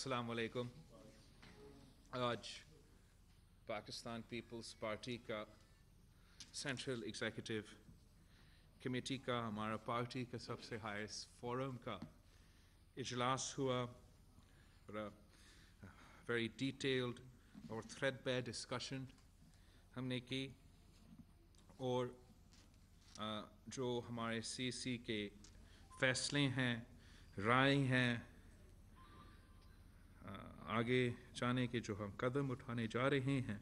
السلام علیکم. آج پاکستان پیپلز پارٹی کا سینٹرل ایگزیکٹو کمیٹی کا ہمارا پارٹی کا سب سے ہائیسٹ فورم کا اجلاس ہوا. ویری ڈیٹیلڈ اور تھریڈ بیئر ڈسکشن ہم نے کی، اور جو ہمارے سی کے فیصلے ہیں، رائے ہیں، آگے جانے کے جو ہم قدم اٹھانے جا رہے ہیں،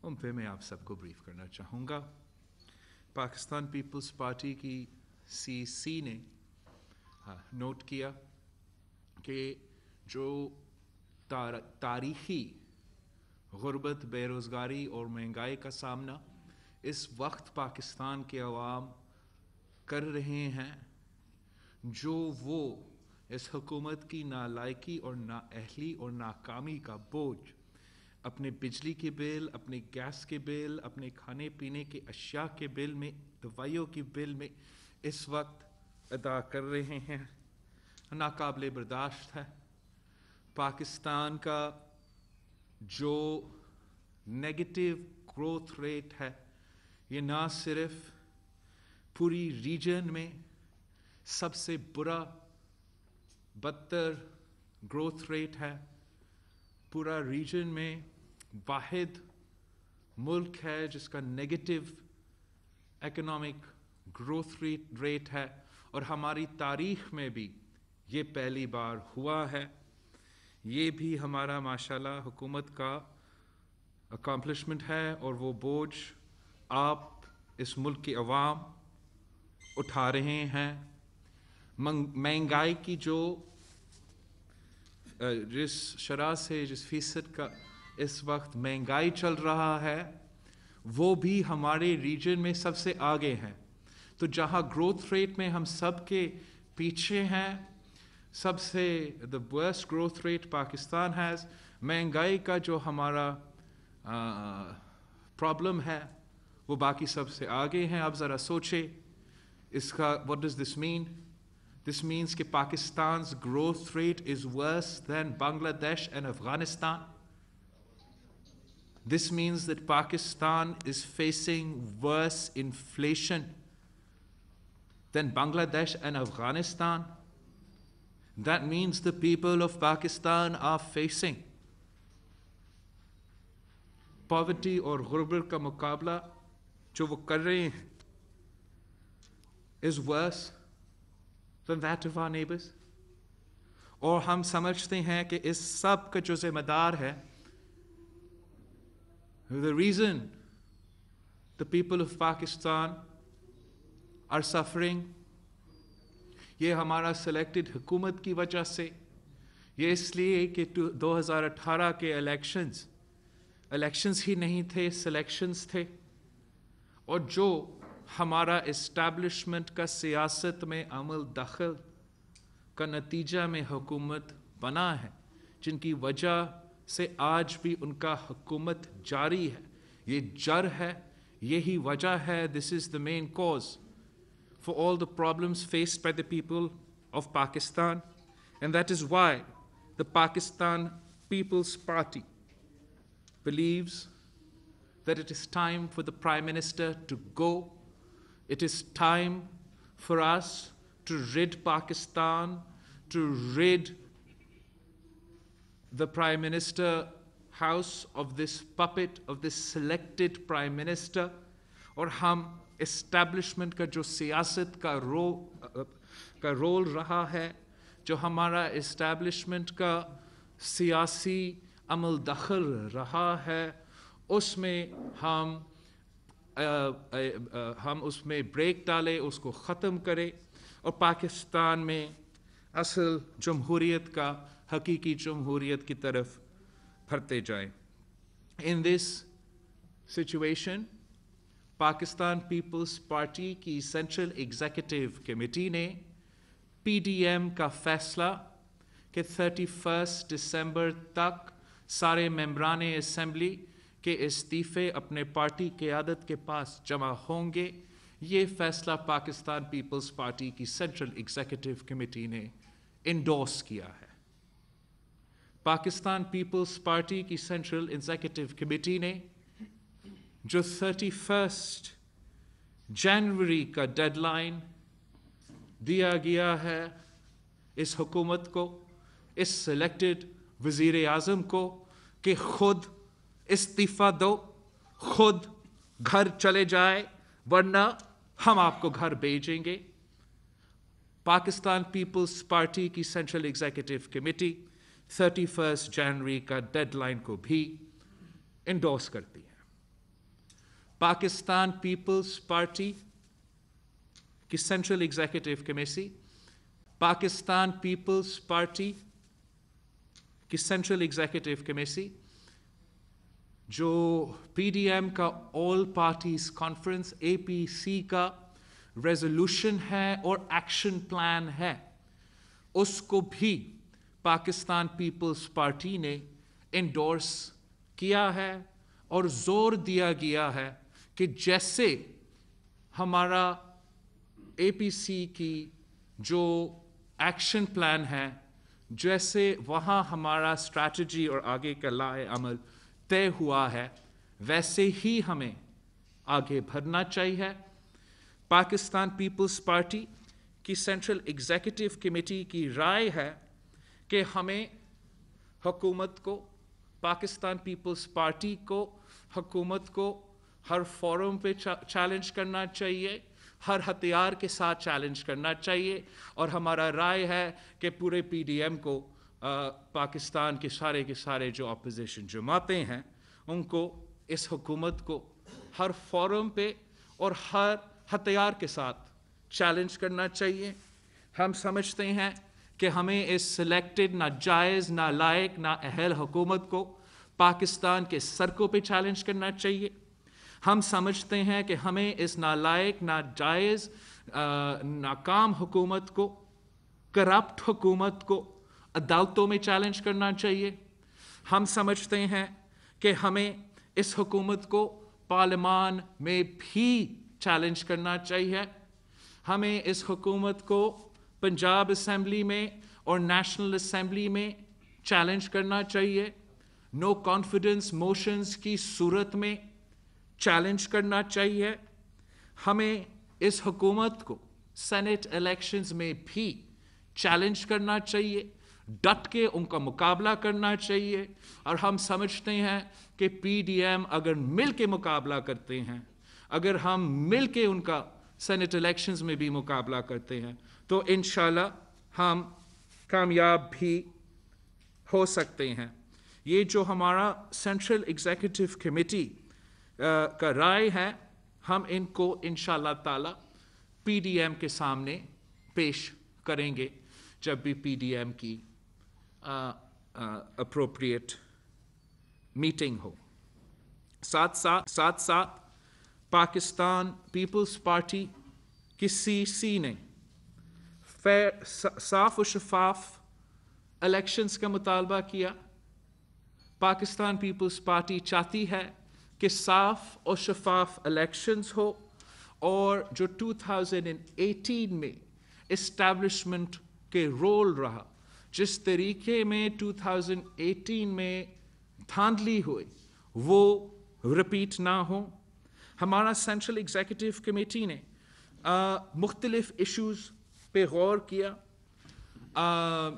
ان پہ میں آپ سب کو بریف کرنا چاہوں گا. پاکستان پیپلز پارٹی کی سی نے نوٹ کیا کہ جو تاریخی غربت، بے روزگاری اور مہنگائی کا سامنا اس وقت پاکستان کے عوام کر رہے ہیں، جو وہ اس حکومت کی نالائکی اور نااہلی اور ناکامی کا بوجھ اپنے بجلی کے بل، اپنے گیس کے بل، اپنے کھانے پینے کے اشیاء کے بل میں، دوائیوں کے بل میں اس وقت ادا کر رہے ہیں، ناقابل برداشت ہے. پاکستان کا جو نیگیٹو گروتھ ریٹ ہے، یہ نہ صرف پوری ریجن میں سب سے برا بدتر گروتھ ریٹ ہے، پورا ریجن میں واحد ملک ہے جس کا نیگیٹو اکنامک گروتھ ریٹ ہے، اور ہماری تاریخ میں بھی یہ پہلی بار ہوا ہے. یہ بھی ہمارا ماشاءاللہ حکومت کا اکامپلشمنٹ ہے، اور وہ بوجھ آپ اس ملک کے عوام اٹھا رہے ہیں. مہنگائی کی جس شرح سے، جس فیصد کا اس وقت مہنگائی چل رہا ہے، وہ بھی ہمارے ریجن میں سب سے آگے ہے. تو جہاں گروتھ ریٹ میں ہم سب کے پیچھے ہیں، سب سے the worst growth rate Pakistan has، مہنگائی کا جو ہمارا پرابلم ہے وہ باقی سب سے آگے ہیں. آپ ذرا سوچیں اس کا what does this mean? This means کہ Pakistan's growth rate is worse than Bangladesh and Afghanistan. This means that Pakistan is facing worse inflation than Bangladesh and Afghanistan. That means the people of Pakistan are facing poverty اور غربت کا مقابلہ جو وہ کر رہے ہیں is worse than that of our neighbors. اور ہم سمجھتے ہیں کہ اس سب کا جو ذمہ دار ہے، the reason the people of Pakistan are suffering، یہ ہمارا سلیکٹڈ حکومت کی وجہ سے، یہ اس لیے کہ 2018 کے الیکشنز ہی نہیں تھے، سلیکشنز تھے، اور جو ہمارا اسٹیبلشمنٹ کا سیاست میں عمل دخل کا نتیجہ میں حکومت بنا ہے، جن کی وجہ سے آج بھی ان کا حکومت جاری ہے. یہ جڑ ہے، یہی وجہ ہے. This is the main cause for all the problems faced by the people of Pakistan, and that is why the Pakistan People's Party believes that it is time for the Prime Minister to go. It is time for us to rid Pakistan, to rid the Prime Minister House of this puppet, of this selected Prime Minister. اور ہم establishment کا جو سیاست کا role رہا ہے، جو ہمارا اسٹیبلشمنٹ کا سیاسی عمل دخل رہا ہے، اس میں ہم اس میں بریک ڈالیں، اس کو ختم کریں، اور پاکستان میں اصل جمہوریت کا، حقیقی جمہوریت کی طرف بڑھتے جائیں. In this situation، Pakistan Peoples Party کی سینٹرل ایگزیکٹو کمیٹی نے پی ڈی ایم کا فیصلہ کہ 31 دسمبر تک سارے ممبران اسمبلی کے استعفے اپنے پارٹی قیادت کے پاس جمع ہوں گے، یہ فیصلہ پاکستان پیپلز پارٹی کی سینٹرل ایگزیکٹو کمیٹی نے انڈورس کیا ہے. पाकिस्तान पीपल्स पार्टी की सेंट्रल एग्जीक्यूटिव कमेटी ने जो 31 जनवरी का डेडलाइन दिया गया है इस हुकूमत को, इस सिलेक्टेड वज़ीर आज़म को कि खुद इस्तीफ़ा दो, खुद घर चले जाए, वरना हम आपको घर भेजेंगे। पाकिस्तान पीपल्स पार्टी की सेंट्रल एग्जीक्यूटिव कमेटी 31 जनवरी का डेडलाइन को भी इंडोर्स करती है। पाकिस्तान पीपल्स पार्टी की central executive committee, Pakistan Peoples Party की सेंट्रल एग्जीक्यूटिव कमेटी जो पीडीएम का ऑल पार्टीज कॉन्फ्रेंस एपीसी का रेजोल्यूशन है और एक्शन प्लान है, उसको भी पाकिस्तान पीपल्स पार्टी ने इंडोर्स किया है और जोर दिया गया है कि जैसे हमारा एपीसी की जो एक्शन प्लान है, जैसे वहाँ हमारा स्ट्रैटेजी और आगे का लाए अमल तय हुआ है, वैसे ही हमें आगे बढ़ना चाहिए। पाकिस्तान पीपल्स पार्टी की सेंट्रल एग्जीक्यूटिव कमेटी की राय है कि हमें हुकूमत को, पाकिस्तान पीपल्स पार्टी को, हुकूमत को हर फोरम पे चैलेंज करना चाहिए, हर हथियार के साथ चैलेंज करना चाहिए। और हमारा राय है कि पूरे पीडीएम को, पाकिस्तान के सारे जो अपोजिशन जमातें हैं, उनको इस हुकूमत को हर फोरम पे और हर हथियार के साथ चैलेंज करना चाहिए। हम समझते हैं कि हमें इस सिलेक्टेड, नाजायज़, नालायक, नाअहल हुकूमत को पाकिस्तान के सड़कों पे चैलेंज करना चाहिए। हम समझते हैं कि हमें इस नालायक, नाजायज़, नाकाम हुकूमत को, करप्ट हुकूमत को अदालतों में चैलेंज करना चाहिए। हम समझते हैं कि हमें इस हुकूमत को पार्लियामान में भी चैलेंज करना चाहिए। हमें इस हुकूमत को पंजाब असेंबली में और नेशनल असेंबली में चैलेंज करना चाहिए। नो कॉन्फिडेंस मोशंस की सूरत में चैलेंज करना चाहिए। हमें इस हुकूमत को सेनेट इलेक्शंस में भी चैलेंज करना चाहिए, डट के उनका मुकाबला करना चाहिए। और हम समझते हैं कि पीडीएम अगर मिल के मुकाबला करते हैं, अगर हम मिल के उनका सेनेट इलेक्शंस में भी मुकाबला करते हैं, तो इंशाल्लाह हम कामयाब भी हो सकते हैं। ये जो हमारा सेंट्रल एग्जीक्यूटिव कमेटी का राय है, हम इनको इंशाल्लाह ताला पीडीएम के सामने पेश करेंगे जब भी पीडीएम की अप्रोप्रिएट मीटिंग हो। साथ पाकिस्तान पीपल्स पार्टी की सीसी ने साफ और शफाफ इलेक्शंस का मुतालबा किया। पाकिस्तान पीपल्स पार्टी चाहती है कि साफ और शफाफ इलेक्शंस हो, और जो 2018 में इस्टेब्लिशमेंट के रोल रहा, जिस तरीके में 2018 में धांधली हुई, वो रिपीट ना हो। हमारा सेंट्रल एग्जीक्यूटिव कमेटी ने मुख्तलिफ इश्यूज़ पे गौर किया।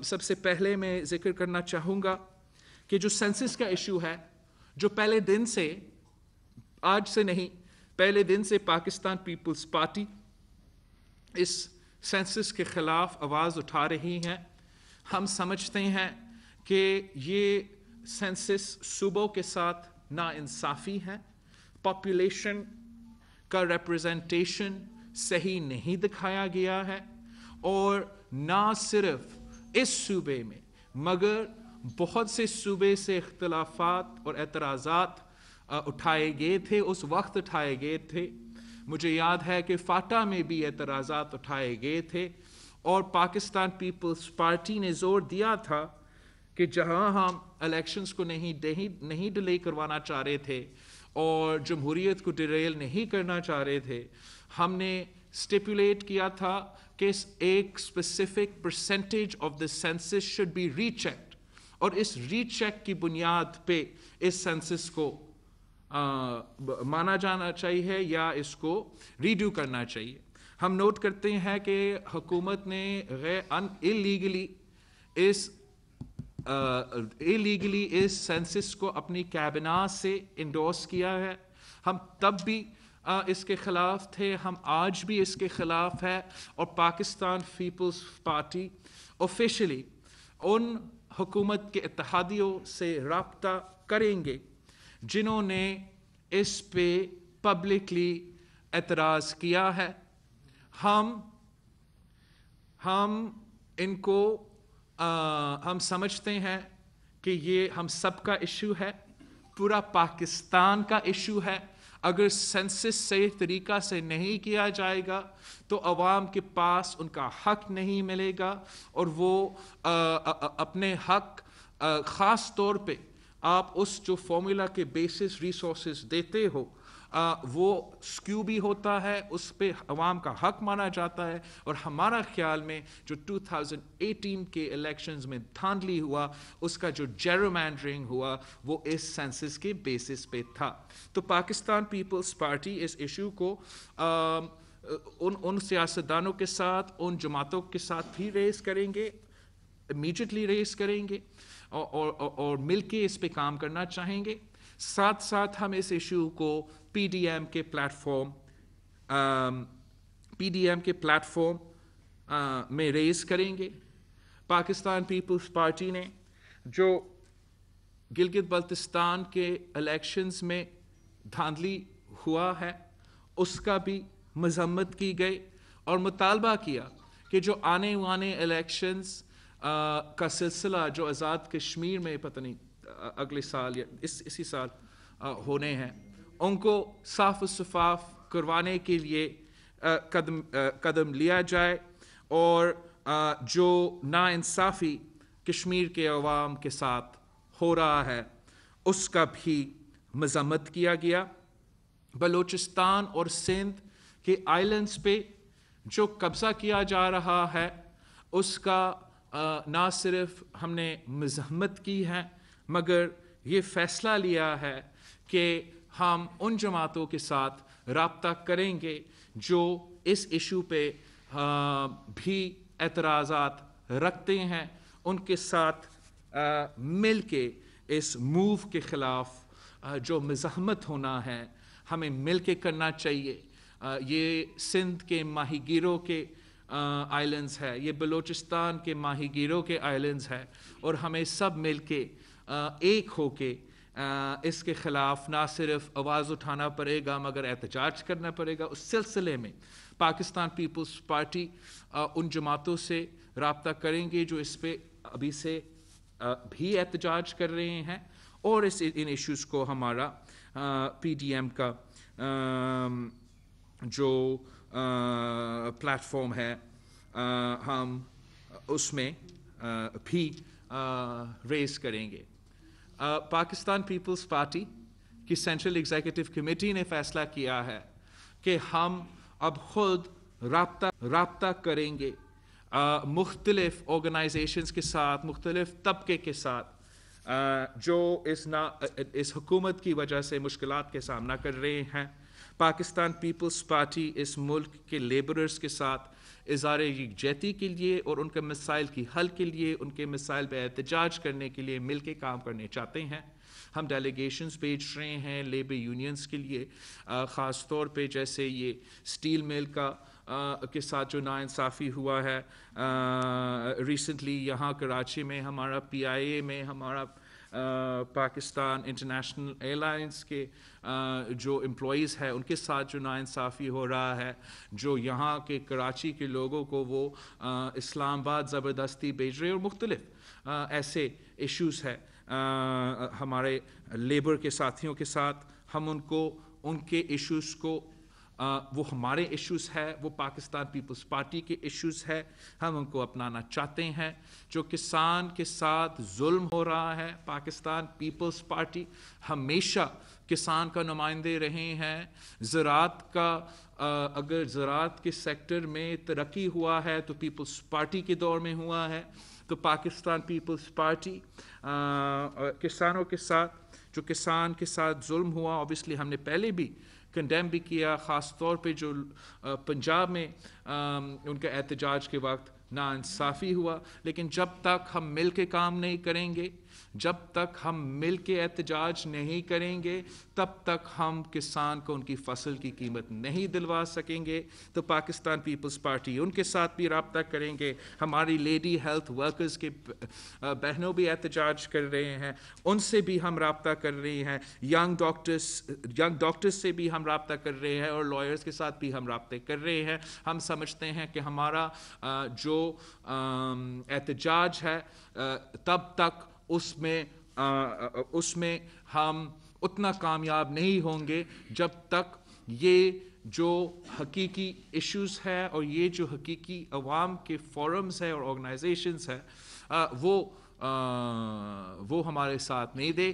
सबसे पहले मैं जिक्र करना चाहूँगा कि जो सेंसस का इशू है, जो पहले दिन से, आज से नहीं, पहले दिन से पाकिस्तान पीपल्स पार्टी इस सेंसस के ख़िलाफ़ आवाज़ उठा रही हैं। हम समझते हैं कि ये सेंसस सूबों के साथ नाइंसाफ़ी है, पॉपुलेशन का रिप्रेजेंटेशन सही नहीं दिखाया गया है, और ना सिर्फ इस सूबे में मगर बहुत से सूबे से इख्तिलाफ़ात और एतराज़ात उठाए गए थे, उस वक्त उठाए गए थे। मुझे याद है कि फाटा में भी एतराज़ात उठाए गए थे, और पाकिस्तान पीपल्स पार्टी ने ज़ोर दिया था कि जहां हम इलेक्शंस को नहीं डिले करवाना चाह रहे थे और जमहूरियत को डिरेल नहीं करना चाह रहे थे, हमने स्टिपुलेट किया था कि एक specific percentage of the census should be rechecked, اور اس ری چیک کی بنیاد پہ اس سینسس کو مانا جانا چاہیے یا اس کو ریڈیو کرنا چاہیے. ہم نوٹ کرتے ہیں کہ حکومت نے illegally اس سینسس کو اپنی کابینہ سے انڈورس کیا ہے. ہم تب بھی اس کے خلاف تھے, ہم آج بھی اس کے خلاف ہے, اور پاکستان پیپلز پارٹی آفیشلی ان حکومت کے اتحادیوں سے رابطہ کریں گے جنہوں نے اس پہ پبلکلی اعتراض کیا ہے. ہم ان کو ہم سمجھتے ہیں کہ یہ ہم سب کا ایشو ہے, پورا پاکستان کا ایشو ہے. اگر سینسس صحیح طریقہ سے نہیں کیا جائے گا تو عوام کے پاس ان کا حق نہیں ملے گا, اور وہ اپنے حق, خاص طور پہ آپ اس جو فارمولا کے بیسس ریسورسز دیتے ہو وہ سکیو بھی ہوتا ہے, اس پہ عوام کا حق مانا جاتا ہے. اور ہمارا خیال میں جو 2018 کے الیکشنز میں دھاندلی ہوا, اس کا جو جیرومینڈرنگ ہوا وہ اس سینسس کے بیسس پہ تھا. تو پاکستان پیپلز پارٹی اس ایشو کو ان سیاستدانوں کے ساتھ, ان جماعتوں کے ساتھ بھی ریز کریں گے, امیڈیٹلی ریز کریں گے, اور مل کے اس پہ کام کرنا چاہیں گے. ساتھ ساتھ ہم اس ایشو کو پی ڈی ایم کے پلیٹ فارم میں ریز کریں گے. پاکستان پیپلز پارٹی نے جو گلگت بلتستان کے الیکشنز میں دھاندلی ہوا ہے اس کا بھی مذمت کی گئی, اور مطالبہ کیا کہ جو آنے والے الیکشنز کا سلسلہ جو آزاد کشمیر میں پتہ نہیں اگلے سال یا اسی سال ہونے ہیں, ان کو صاف و شفاف کروانے کے لیے قدم لیا جائے, اور جو ناانصافی کشمیر کے عوام کے ساتھ ہو رہا ہے اس کا بھی مذمت کیا گیا. بلوچستان اور سندھ کے آئلینڈز پہ جو قبضہ کیا جا رہا ہے اس کا نہ صرف ہم نے مذمت کی ہے, مگر یہ فیصلہ لیا ہے کہ ہم ان جماعتوں کے ساتھ رابطہ کریں گے جو اس ایشو پہ بھی اعتراضات رکھتے ہیں. ان کے ساتھ مل کے اس موو کے خلاف جو مزاحمت ہونا ہے ہمیں مل کے کرنا چاہیے. یہ سندھ کے ماہی گیروں کے آئلینڈز ہے, یہ بلوچستان کے ماہی گیروں کے آئلینڈز ہے, اور ہمیں سب مل کے ایک ہو کے اس کے خلاف نہ صرف آواز اٹھانا پڑے گا مگر احتجاج کرنا پڑے گا. اس سلسلے میں پاکستان پیپلز پارٹی ان جماعتوں سے رابطہ کریں گے جو اس پہ ابھی سے بھی احتجاج کر رہے ہیں, اور ان ایشوز کو ہمارا پی ڈی ایم کا جو پلیٹ فارم ہے ہم اس میں بھی ریز کریں گے. پاکستان پیپلز پارٹی کی سینٹرل ایگزیکٹو کمیٹی نے فیصلہ کیا ہے کہ ہم اب خود رابطہ کریں گے مختلف آرگنائزیشنز کے ساتھ, مختلف طبقے کے ساتھ جو اس حکومت کی وجہ سے مشکلات کا سامنا کر رہے ہیں. پاکستان پیپلز پارٹی اس ملک کے لیبررز کے ساتھ اظہار یکجہتی کے لیے اور ان کے مسائل کی حل کے لیے, ان کے مسائل پہ احتجاج کرنے کے لیے مل کے کام کرنے چاہتے ہیں. ہم ڈیلیگیشنز بھیج رہے ہیں لیبر یونینز کے لیے, خاص طور پہ جیسے یہ سٹیل مل کے ساتھ جو ناانصافی ہوا ہے ریسنٹلی یہاں کراچی میں, ہمارا پی آئی اے میں ہمارا پاکستان انٹرنیشنل ایئر لائنس کے جو امپلائیز ہیں ان کے ساتھ جو ناانصافی ہو رہا ہے, جو یہاں کے کراچی کے لوگوں کو وہ اسلام آباد زبردستی بھیج رہے ہیں, اور مختلف ایسے ایشوز ہیں ہمارے لیبر کے ساتھیوں کے ساتھ. ہم ان کے ایشوز کو وہ ہمارے ایشوز ہے, وہ پاکستان پیپلز پارٹی کے ایشوز ہے, ہم ان کو اپنانا چاہتے ہیں. جو کسان کے ساتھ ظلم ہو رہا ہے, پاکستان پیپلز پارٹی ہمیشہ کسان کا نمائندے رہے ہیں. زراعت کا اگر زراعت کے سیکٹر میں ترقی ہوا ہے تو پیپلز پارٹی کے دور میں ہوا ہے. تو پاکستان پیپلز پارٹی کسانوں کے ساتھ جو کسان کے ساتھ ظلم ہوا، اوبیسلی ہم نے پہلے بھی کنڈیم بھی کیا، خاص طور پہ جو پنجاب میں ان کے احتجاج کے وقت ناانصافی ہوا، لیکن جب تک ہم مل کے کام نہیں کریں گے، جب تک ہم مل کے احتجاج نہیں کریں گے، تب تک ہم کسان کو ان کی فصل کی قیمت نہیں دلوا سکیں گے. تو پاکستان پیپلز پارٹی ان کے ساتھ بھی رابطہ کریں گے. ہماری لیڈی ہیلتھ ورکرز کے بہنوں بھی احتجاج کر رہے ہیں، ان سے بھی ہم رابطہ کر رہے ہیں. ینگ ڈاکٹرز سے بھی ہم رابطہ کر رہے ہیں، اور لائرز کے ساتھ بھی ہم رابطے کر رہے ہیں. ہم سمجھتے ہیں کہ ہمارا جو احتجاج ہے تب تک اس میں ہم اتنا کامیاب نہیں ہوں گے جب تک یہ جو حقیقی ایشوز ہے اور یہ جو حقیقی عوام کے فورمز ہے اور آرگنائزیشنز ہے وہ ہمارے ساتھ نہیں دے.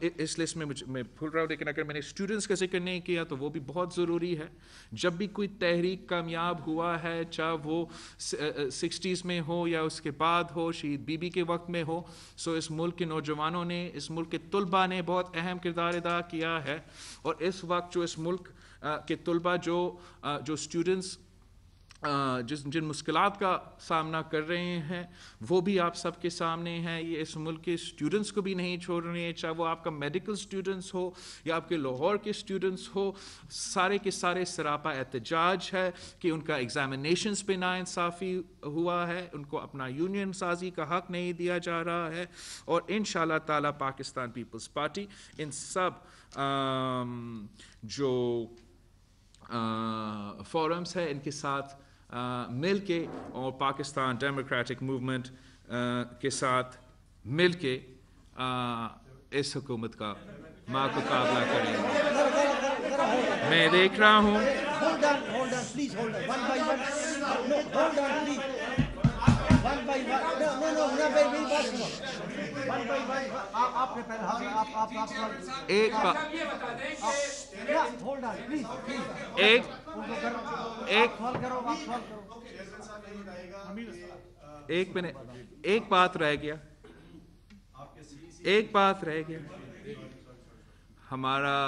اس لسٹ میں میں بھول رہا ہوں، لیکن اگر میں نے اسٹوڈنٹس کا ذکر نہیں کیا تو وہ بھی بہت ضروری ہے. جب بھی کوئی تحریک کامیاب ہوا ہے، چاہے وہ 60s میں ہو یا اس کے بعد ہو، شہید بی بی کے وقت میں ہو، سو اس ملک کے نوجوانوں نے، اس ملک کے طلباء نے بہت اہم کردار ادا کیا ہے. اور اس وقت جو اس ملک کے طلباء جو اسٹوڈنٹس جن مشکلات کا سامنا کر رہے ہیں، وہ بھی آپ سب کے سامنے ہیں. یہ اس ملک کے اسٹوڈنٹس کو بھی نہیں چھوڑ رہے ہیں، چاہے وہ آپ کا میڈیکل اسٹوڈنٹس ہو یا آپ کے لاہور کے اسٹوڈنٹس ہو. سارے کے سارے سراپا احتجاج ہے کہ ان کا ایگزامینیشنز پہ ناانصافی ہوا ہے، ان کو اپنا یونین سازی کا حق نہیں دیا جا رہا ہے. اور انشاءاللہ تعالی پاکستان پیپلز پارٹی ان سب جو فورمز ہے ان کے ساتھ مل کے، اور پاکستان ڈیموکریٹک موومنٹ کے ساتھ مل کے اس حکومت کا مقابلہ کریں گے. میں دیکھ رہا ہوں ایک بات رہ گیا. ہمارا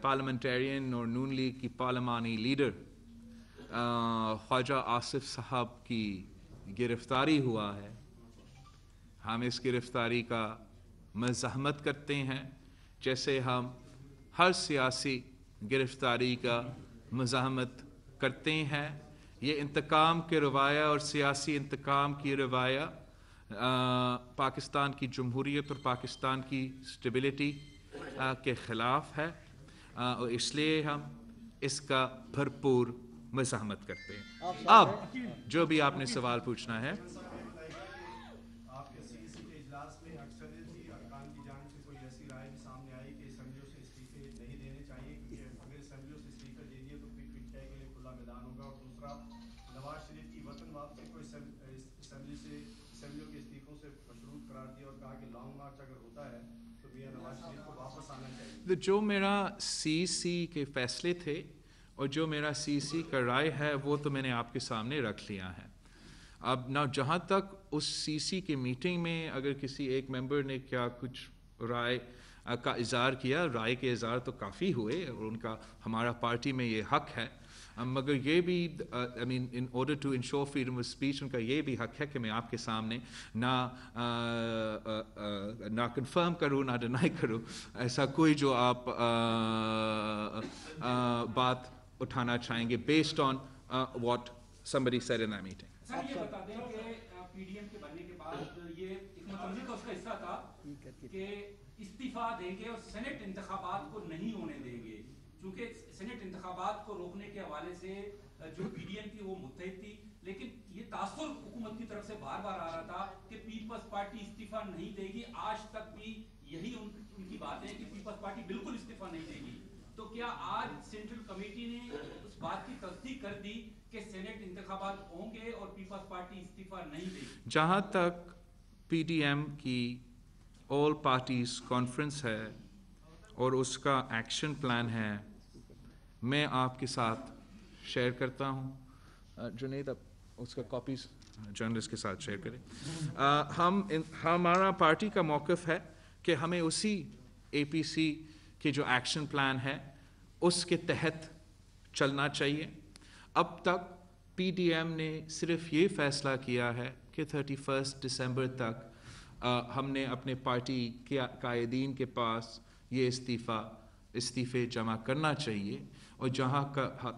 پارلیمنٹیرین اور نون لیگ کی پارلیمانی لیڈر خواجہ آصف صاحب کی گرفتاری ہوا ہے. ہم اس گرفتاری کا مزاحمت کرتے ہیں، جیسے ہم ہر سیاسی گرفتاری کا مزاحمت کرتے ہیں. یہ انتقام کے روایہ اور سیاسی انتقام کی روایہ پاکستان کی جمہوریت اور پاکستان کی اسٹیبلٹی کے خلاف ہے، اور اس لیے ہم اس کا بھرپور مزاحمت کرتے ہیں. اب جو بھی آپ نے سوال پوچھنا ہے. جو میرا سی سی کے فیصلے تھے اور جو میرا سی سی کا رائے ہے وہ تو میں نے آپ کے سامنے رکھ لیا ہے. اب نہ جہاں تک اس سی سی کی میٹنگ میں اگر کسی ایک ممبر نے کیا کچھ رائے کا اظہار کیا، رائے کے اظہار تو کافی ہوئے اور ان کا ہمارا پارٹی میں یہ حق ہے، مگر یہ بھی in order to ensure freedom of speech ان کا یہ بھی حق ہے کہ میں آپ کے سامنے نہ کنفرم کروں نہ ڈینائی کروں ایسا کوئی جو آپ بات اٹھانا چاہیں گے based on what somebody said in that meeting. سر یہ بتا دیں کہ پی ڈی ایم کے بننے کے بعد یہ ایک متمزق کا اس کا حصہ تھا کہ استعفیٰ دیں گے اور سینٹ انتخابات کو نہیں ہونے دیں گے، چونکہ سینٹ انتخابات کو روکنے کے حوالے سے جو پی ڈی ایم تھی وہ متحد تھی، لیکن یہ تاثر حکومت کی طرف سے بار بار آ رہا تھا کہ پیپلز پارٹی استعفیٰ نہیں دے گی. آج تک بھی یہی ان کی بات ہے کہ پیپلز پارٹی بالکل استعفیٰ نہیں دے گی. تو کیا آج سینٹرل کمیٹی نے اس بات کی تصدیق کر دی کہ سینٹ انتخابات ہوں گے اور پیپلز پارٹی استعفیٰ نہیں دے گی؟ جہاں تک پی ڈی ایم کی آل پارٹیز کانفرنس ہے اور اس کا ایکشن پلان ہے، میں آپ کے ساتھ شیئر کرتا ہوں. جنید اب उसका कॉपीज जर्नलिस्ट के साथ शेयर करें। हमारा पार्टी का मौक़िफ़ है कि हमें उसी APC के जो एक्शन प्लान है उसके तहत चलना चाहिए। अब तक PDM ने सिर्फ ये फ़ैसला किया है कि 31 दिसंबर तक हमने अपने पार्टी के कायदीन के पास ये इस्तीफ़े जमा करना चाहिए, और जहाँ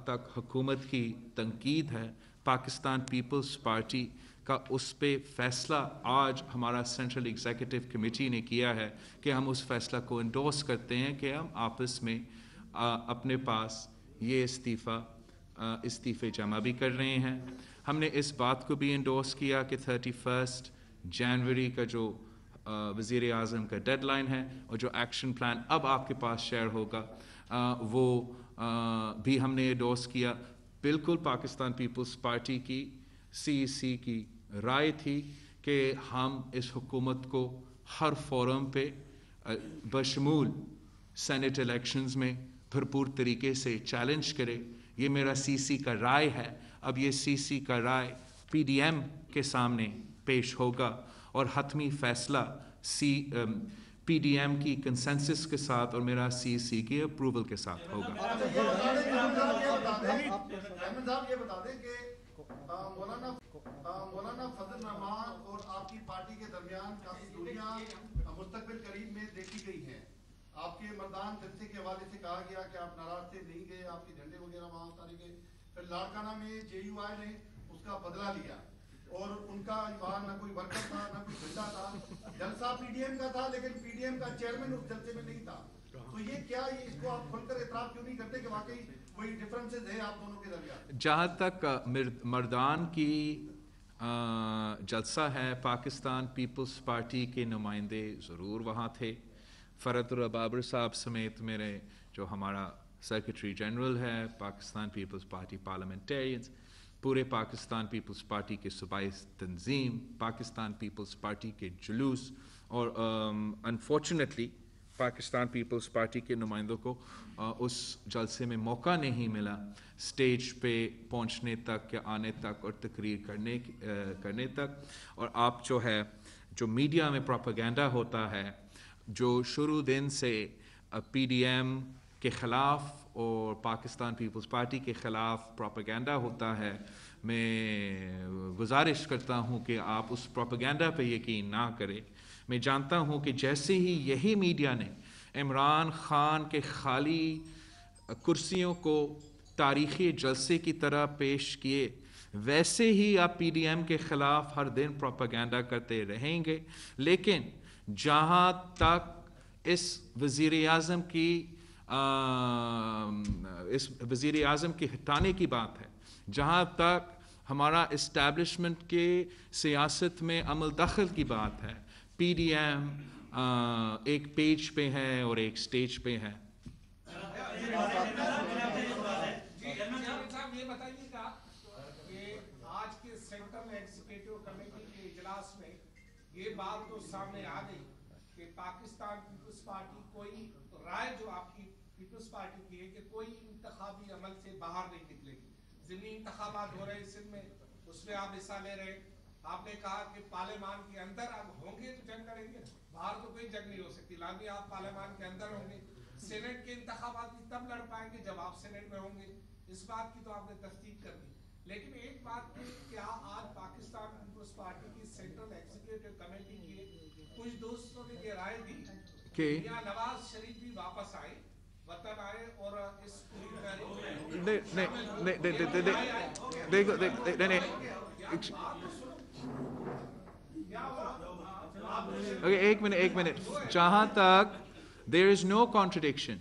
तक हुकूमत की तनकीद है, पाकिस्तान पीपल्स पार्टी का उस पे फ़ैसला आज हमारा सेंट्रल एग्जीक्यूटिव कमेटी ने किया है कि हम उस फ़ैसला को इंडोर्स करते हैं कि हम आपस में अपने पास ये इस्तीफ़े जमा भी कर रहे हैं। हमने इस बात को भी इंडोर्स किया कि 31 जनवरी का जो वज़ीर आज़म का डेडलाइन है और जो एक्शन प्लान अब आपके पास शेयर होगा वो भी हमने इंडोर्स किया। बिल्कुल पाकिस्तान पीपल्स पार्टी की CEC की राय थी कि हम इस हुकूमत को हर फोरम पे बशमूल सेनेट इलेक्शंस में भरपूर तरीके से चैलेंज करे। ये मेरा CC का राय है। अब ये CC का राय PDM के सामने पेश होगा और हतमी फ़ैसला PDM की कंसेंसस के साथ और मेरा CC के अप्रूवल के साथ होगा। ये बता दें कि मौलाना फजल रहमान और आपकी पार्टी के दरमियान काफी दूरियां मुस्तकबिल करीब में देखी गई हैं। आपके मर्दान जलसे के हवाले से कहा गया कि आप नाराज से नहीं गए, आपके झंडे वगैरह वहां उतारे गए। फिर लाड़काना में JUI ने उसका बदला लिया और उनका वहां ना कोई वर्कर था ना कोई झंडा था। जलसा PDM का था लेकिन PDM का चेयरमैन उस जलसे में नहीं था। तो ये क्या, ये इसको आप खुलकर इतराफ क्यों नहीं करते कि वाकई कोई डिफरेंसेस है आप दोनों के दरमियान? जहाँ तक मर्दान की जलसा है, पाकिस्तान पीपल्स पार्टी के नुमाइंदे ज़रूर वहाँ थे। फ़रतुल्लाह बाबर साहब समेत मेरे जो हमारा सेक्रेटरी जनरल है, पाकिस्तान पीपल्स पार्टी पार्लियामेंटेरियंस, पूरे पाकिस्तान पीपल्स पार्टी के सूबाई तंजीम, पाकिस्तान पीपल्स पार्टी के जुलूस, और अनफॉर्चुनेटली पाकिस्तान पीपल्स पार्टी के नुमाइंदों को उस जलसे में मौका नहीं मिला स्टेज पे पहुंचने तक या आने तक और तकरीर करने तक। और आप जो मीडिया में प्रोपेगेंडा होता है, जो शुरू दिन से PDM के ख़िलाफ़ और पाकिस्तान पीपल्स पार्टी के ख़िलाफ़ प्रोपेगेंडा होता है, मैं गुजारिश करता हूँ कि आप उस प्रोपेगेंडा पे यकीन ना करें। मैं जानता हूँ कि जैसे ही यही मीडिया ने इमरान ख़ान के खाली कुर्सियों को तारीख़ी जलसे की तरह पेश किए, वैसे ही आप PDM के ख़िलाफ़ हर दिन प्रोपेगेंडा करते रहेंगे। लेकिन जहाँ तक इस वज़ीर-ए-आज़म की हटाने की बात है, जहाँ तक हमारा इस्टेब्लिशमेंट के सियासत में अमल दखल की बात है, PDM एक पेज पे है और एक स्टेज पे है। ये बताइएगा कि आज के सेंट्रल एग्जीक्यूटिव कमेटी के इजलास में ये बात तो सामने आ गई कि पाकिस्तान पीपल्स पार्टी कोई राय जो आपकी पीपल्स पार्टी की है कि कोई इंतखाबी अमल से बाहर नहीं निकलेगी। ज़िमनी इंतखाबात हो रहे सिंध में, उसमें आप हिस्सा ले रहे। आपने कहा कि पार्लियामान के अंदर अब होंगे तो जंग करेंगे, बाहर तो कोई जंग नहीं हो सकती। लाजमी आप पार्लियामान के अंदर होंगे। सेनेट के इंतखाबात भी तब लड़ पाएंगे जब आप सेनेट में होंगे। इस बात की तो आपने तस्दीक कर दी। लेकिन एक बात की, क्या आज पाकिस्तान पीपल्स पार्टी की सेंट्रल एग्जीक्यूटिव कमेटी के कुछ दोस्तों ने ये राय दी कि नवाज शरीफ भी वापस आए, वतन आए और इस एक मिनट, जहाँ तक there is no contradiction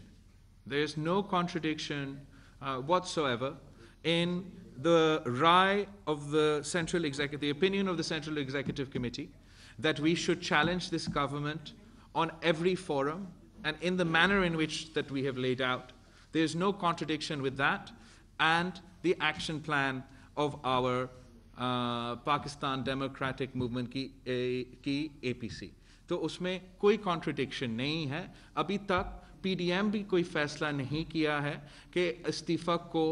whatsoever in the rai of the Central Executive, the opinion of the Central Executive Committee, that we should challenge this government on every forum and in the manner in which that we have laid out. There is no contradiction with that and the action plan of our Pakistan Democratic Movement की APC. तो उसमें कोई contradiction नहीं है. अभी तक PDM भी कोई फैसला नहीं किया है कि इस्तीफ़ा को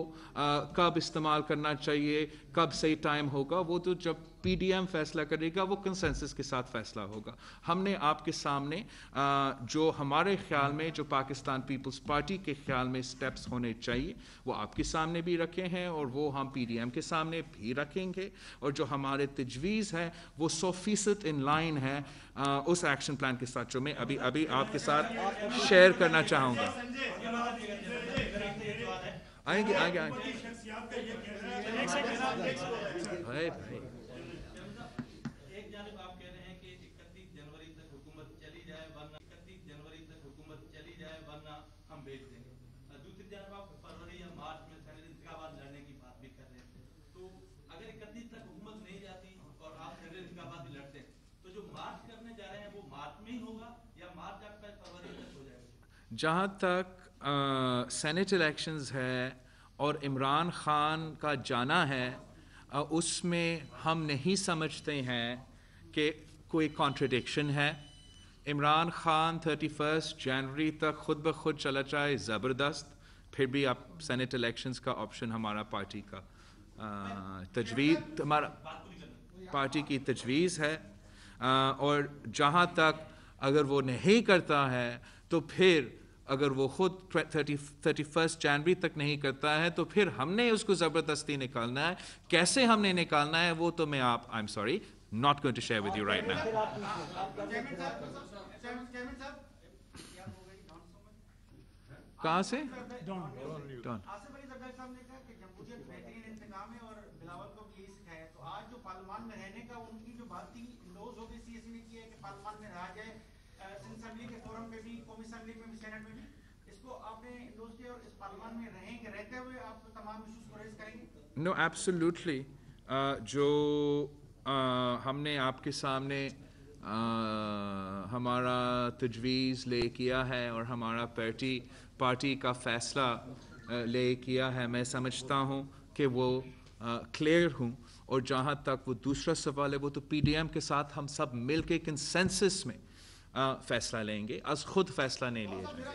कब इस्तेमाल करना चाहिए, कब सही टाइम होगा। वो तो जब PDM फैसला करेगा वो कंसेंसस के साथ फैसला होगा। हमने आपके सामने जो हमारे ख्याल में, जो पाकिस्तान पीपल्स पार्टी के ख्याल में स्टेप्स होने चाहिए वो आपके सामने भी रखे हैं और वो हम PDM के सामने भी रखेंगे, और जो हमारे तजवीज़ है वो 100% इन लाइन है उस एक्शन प्लान के साथ जो मैं अभी आपके साथ शेयर करना चाहूँगा। आएंगे भाई। एक जानब आप कह रहे हैं कि 31 जनवरी तक हुकूमत चली जाए वरना 31 जनवरी तक हुकूमत चली जाए वरना हम भेज देंगे। दूसरी जानब आप फरवरी या मार्च में सेनेट इंतखाबात लड़ने की बात भी कर रहे हैं। तो अगर 31 तक हुकूमत नहीं जाती और आप सेनेट इंतखाबात भी लड़ते हैं तो जो मार्च करने जा रहे हैं वो मार्च में ही होगा या मार्च आपका फरवरी तक हो जाएगा? जहाँ तक सेनेट इलेक्शंस है और इमरान खान का जाना है, उसमें हम नहीं समझते हैं कि कोई कॉन्ट्रडिक्शन है। इमरान खान 31 जनवरी तक खुद ब खुद चला जाए ज़बरदस्त, फिर भी आप सेनेट इलेक्शंस का ऑप्शन हमारा पार्टी का तजवीज़, हमारा पार्टी की तजवीज़ है। और जहाँ तक अगर वो नहीं करता है तो फिर अगर वो खुद 31 जनवरी तक नहीं करता है तो फिर हमने उसको ज़बरदस्ती निकालना है। कैसे हमने निकालना है वो तो मैं I am sorry not going to share with you right now. कहाँ से? डॉन। आज जो पार्लियामेंट में रहने का उनकी जो बात थी, इंडोर्स हो गई, सीएससी ने किया है कि पार्लियामेंट में रहा जाए, असेंबली के फोरम पे भी, कौमी असेंबली में भी, सेनेट में भी, इसको आपने इंडोर्स किया और इस पार्लियामेंट में रहेंगे, रहते हुए आप तमाम इश्यूज को रेज करेंगे? No absolutely. जो हमने आपके सामने हमारा तजवीज़ ले किया है और हमारा पार्टी का फैसला ले किया है, मैं समझता हूँ कि वो क्लियर हूँ। और जहाँ तक वो दूसरा सवाल है वो तो PDM के साथ हम सब मिल के कंसेंसस में फैसला लेंगे, आज खुद फैसला नहीं लिया जाए।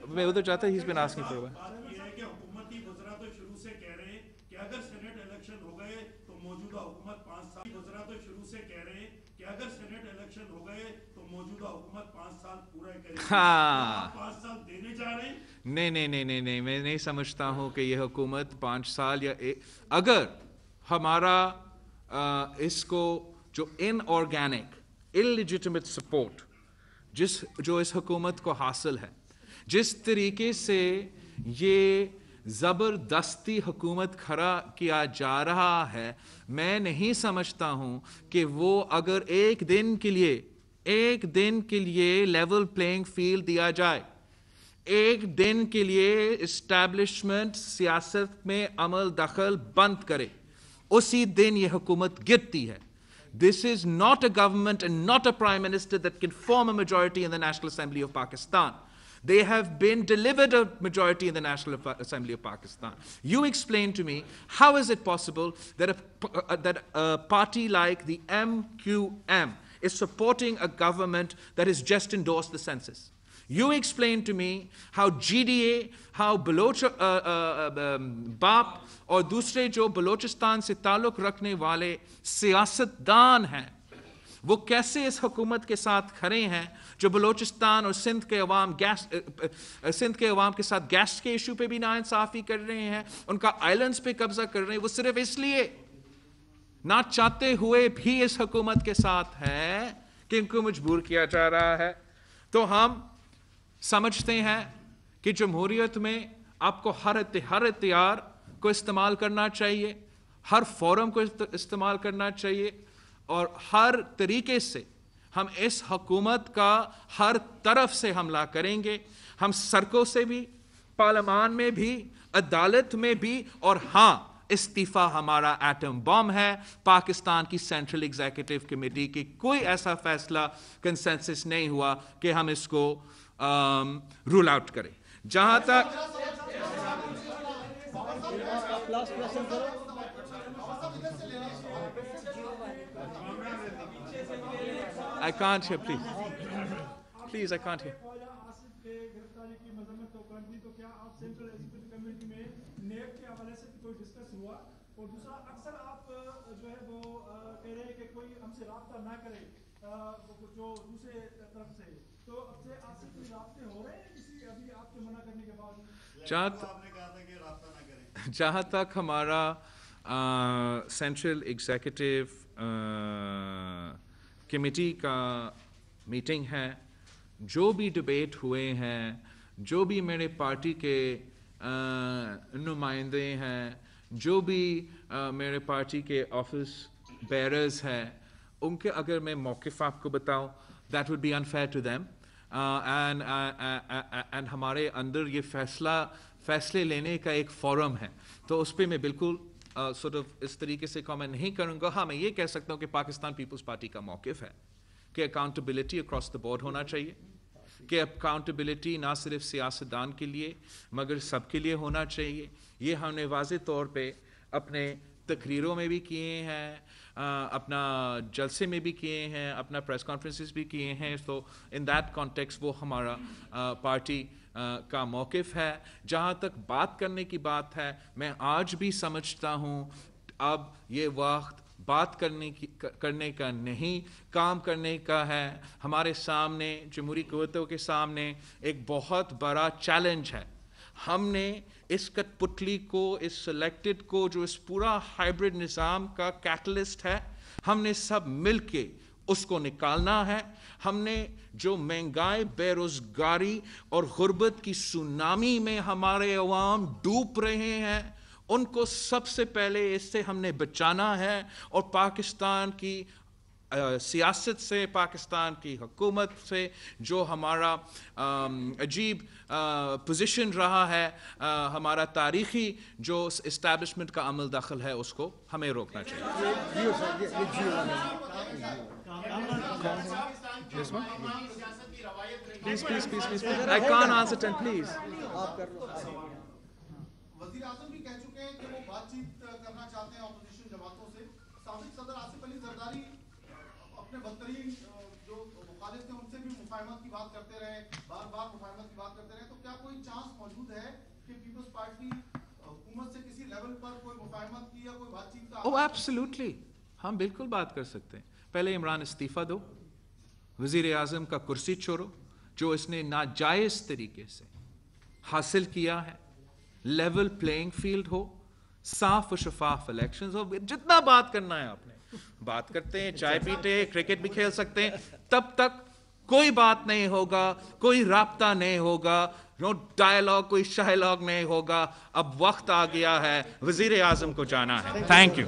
मैं उधर जाता ही बीन आस्किंग फॉर हुकूमती वज़रा तो शुरू से कह रहे हैं कि अगर सेनेट इलेक्शन हो गए तो मौजूदा हुकूमत 5 साल, वज़रा तो शुरू से कह रहे हैं कि अगर सेनेट इलेक्शन हो गए तो मौजूदा हुकूमत 5 साल पूरा करेगी। हाँ, 5 साल देने जा रहे हैं? नहीं, मैं नहीं समझता हूँ कि ये हुकूमत 5 साल या अगर हमारा इसको जो इनऑर्गेनिक इललेजिटिमेट सपोर्ट जो इस हुकूमत को हासिल है, जिस तरीके से ये ज़बरदस्ती हुकूमत खड़ा किया जा रहा है, मैं नहीं समझता हूँ कि वो अगर एक दिन के लिए लेवल प्लेइंग फील्ड दिया जाए, एक दिन के लिए इस्टेब्लिशमेंट सियासत में अमल दखल बंद करे, उसी दिन ये हुकूमत गिरती है। This is not a government and not a prime minister that can form a majority in the National Assembly of Pakistan. They have been delivered a majority in the National Assembly of Pakistan. You explain to me, how is it possible that a party like the MQM is supporting a government that has just endorsed the census? You explain to me how GDA, how Baloch बाप और दूसरे जो बलोचिस्तान से ताल्लुक़ रखने वाले सियासतदान हैं, वो कैसे इस हुकूमत के साथ खड़े हैं जो बलोचिस्तान और सिंध के अवाम के साथ गैस के इशू पे भी नाइंसाफ़ी कर रहे हैं, उनका आइलैंड्स पे कब्जा कर रहे हैं। वो सिर्फ इसलिए ना चाहते हुए भी इस हुकूमत के साथ हैं कि इनको मजबूर किया जा रहा है। तो हम समझते हैं कि जमहूरियत में आपको हर इख्तियार को इस्तेमाल करना चाहिए, हर फोरम को इस्तेमाल करना चाहिए, और हर तरीके से हम इस हुकूमत का हर तरफ से हमला करेंगे। हम सड़कों से भी, पार्लियामान में भी, अदालत में भी, और हाँ, इस्तीफ़ा हमारा एटम बम है। पाकिस्तान की सेंट्रल एग्जीक्यूटिव कमेटी की कोई ऐसा फैसला कंसेंसस नहीं हुआ कि हम इसको रूल आउट करें। जहां तक I can't hear, please. Please, I can't hear. Khwaja Asif के गिरफ्तारी की मजम्मत तो कर दी, तो क्या आप सेंट्रल एग्जीक्यूटिव कमेटी में नेब के हवाले से कोई डिस्कस हुआ? और दूसरा, अक्सर आप जो है वो कह रहे हैं कि कोई हमसे राब्ता ना करे जो दूसरे तरफ से, तो अब से आपसे कोई राब्ते हो रहे हैं किसी अभी आपके मना करने के बाद? आपने कहा था कि राब्ता ना करें। जहाँ तक हमारा सेंट्रल एग्जीक्यूटिव कमेटी का मीटिंग है, जो भी डिबेट हुए हैं, जो भी मेरे पार्टी के नुमाइंदे हैं, जो भी मेरे पार्टी के ऑफिस बेयरर्स हैं, उनके अगर मैं मौक़िफ़ आपको बताऊं, that would be unfair to them, and हमारे अंदर ये फैसले लेने का एक फोरम है, तो उस पर मैं बिल्कुल sort of इस तरीके से कमेंट नहीं करूँगा। हाँ, मैं ये कह सकता हूँ कि पाकिस्तान पीपल्स पार्टी का मौक़िफ़ है कि अकाउंटेबिलिटी अक्रॉस द बोर्ड होना चाहिए, कि अकाउंटेबिलिटी ना सिर्फ सियासतदान के लिए मगर सबके लिए होना चाहिए। ये हमने वाज़े तौर पे अपने तकरीरों में भी किए हैं, अपना जलसे में भी किए हैं, अपना प्रेस कॉन्फ्रेंसेस भी किए हैं। तो इन दैट कॉन्टेक्स्ट वो हमारा पार्टी का मौक़िफ़ है। जहाँ तक बात करने की बात है, मैं आज भी समझता हूँ अब ये वक्त बात करने का नहीं, काम करने का है। हमारे सामने, जमहूरी क़ुव्वतों के सामने एक बहुत बड़ा चैलेंज है। हमने इस कठपुतली को, इस सिलेक्टेड को, जो इस पूरा हाइब्रिड निज़ाम का कैटलिस्ट है, हमने सब मिल के उसको निकालना है। हमने जो महंगाई, बेरोज़गारी और गुर्बत की सुनामी में हमारे अवाम डूब रहे हैं, उनको सबसे पहले इससे हमने बचाना है। और पाकिस्तान की सियासत से, पाकिस्तान की हुकूमत से जो हमारा अजीब पोजीशन रहा है, हमारा तारीख़ी जो इस्टेब्लिशमेंट का अमल दखल है, उसको हमें रोकना चाहिए। Please. I can't answer 10, please. वज़ीर आज़म भी कह चुके हैं कि वो बातचीत करना चाहते हैं अपोजिशन जमातों से। साबिक़ सदर आसिफ अली ज़रदारी अपने बदतरीन जो मुखालिफ थे उनसे भी मुफाहमत की बात करते रहे, बार-बार मुफाहमत की बात करते रहे। तो क्या कोई चांस मौजूद है कि पीपल्स पार्टी हुकूमत से किसी लेवल पर कोई मुफाहमत की या कोई बातचीत का? ओह एब्सोल्युटली, हम बिल्कुल बात कर सकते हैं। पहले इमरान इस्तीफ़ा दो, वज़ीर आज़म का कुर्सी छोड़ो, जो इसने नाजायज़ तरीके से हासिल किया है। लेवल प्लेइंग फील्ड हो, साफ और शफाफ इलेक्शंस हो। जितना बात करना है आपने बात करते हैं, चाय पीते हैं, क्रिकेट भी खेल सकते हैं। तब तक कोई बात नहीं होगा, कोई राब्ता नहीं होगा, नो डायलॉग, कोई शायलॉग नहीं होगा। अब वक्त आ गया है वज़ीर आज़म को जाना है। Thank you.